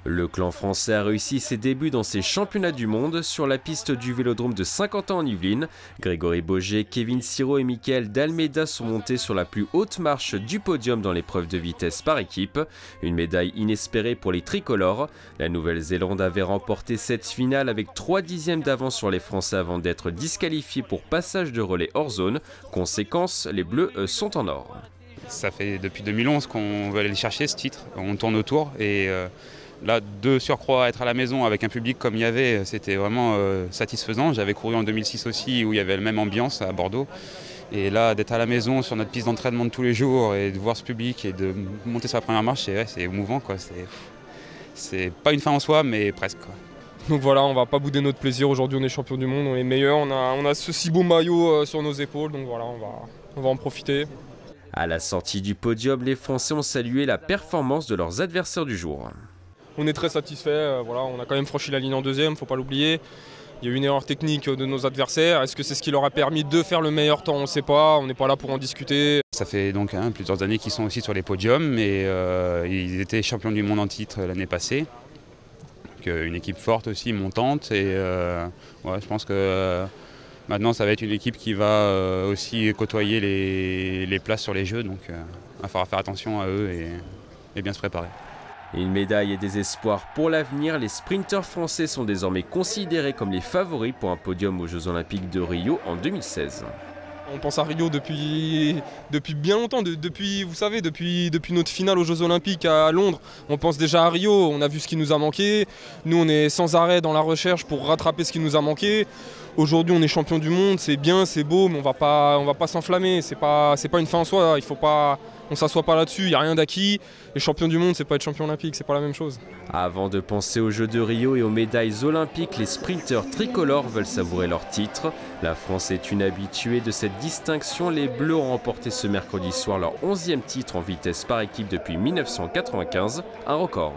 Le clan français a réussi ses débuts dans ces championnats du monde sur la piste du vélodrome de Saint-Quentin en Yvelines. Grégory Boger, Kevin Siro et Michael D'Almeida sont montés sur la plus haute marche du podium dans l'épreuve de vitesse par équipe. Une médaille inespérée pour les tricolores. La Nouvelle-Zélande avait remporté cette finale avec 3 dixièmes d'avance sur les Français avant d'être disqualifiés pour passage de relais hors zone. Conséquence, les Bleus sont en or. Ça fait depuis 2011 qu'on veut aller chercher ce titre. On tourne autour et là, de surcroît, être à la maison avec un public comme il y avait, c'était vraiment satisfaisant. J'avais couru en 2006 aussi où il y avait la même ambiance à Bordeaux. Et là, d'être à la maison sur notre piste d'entraînement de tous les jours et de voir ce public et de monter sur la première marche, c'est émouvant, quoi. C'est pas une fin en soi, mais presque, quoi. Donc voilà, on va pas bouder notre plaisir. Aujourd'hui, on est champion du monde, on est meilleur. On a ce si beau maillot sur nos épaules. Donc voilà, on va en profiter. À la sortie du podium, les Français ont salué la performance de leurs adversaires du jour. On est très satisfait, voilà, on a quand même franchi la ligne en deuxième, faut pas l'oublier. Il y a eu une erreur technique de nos adversaires. Est-ce que c'est ce qui leur a permis de faire le meilleur temps? On ne sait pas, on n'est pas là pour en discuter. Ça fait donc plusieurs années qu'ils sont aussi sur les podiums et ils étaient champions du monde en titre l'année passée. Donc, une équipe forte aussi, montante. Et ouais, je pense que maintenant ça va être une équipe qui va aussi côtoyer les places sur les jeux. Donc il va falloir faire attention à eux et bien se préparer. Une médaille et des espoirs pour l'avenir, les sprinteurs français sont désormais considérés comme les favoris pour un podium aux Jeux Olympiques de Rio en 2016. On pense à Rio depuis bien longtemps, depuis notre finale aux Jeux Olympiques à Londres. On pense déjà à Rio, on a vu ce qui nous a manqué. Nous, on est sans arrêt dans la recherche pour rattraper ce qui nous a manqué. Aujourd'hui, on est champion du monde, c'est bien, c'est beau, mais on va pas s'enflammer. C'est pas une fin en soi. On s'assoit pas là-dessus. Il n'y a rien d'acquis. Et champion du monde, c'est pas être champion olympique, c'est pas la même chose. Avant de penser aux Jeux de Rio et aux médailles olympiques, les sprinteurs tricolores veulent savourer leur titre. La France est une habituée de cette distinction. Les Bleus ont remporté ce mercredi soir leur 11e titre en vitesse par équipe depuis 1995, un record.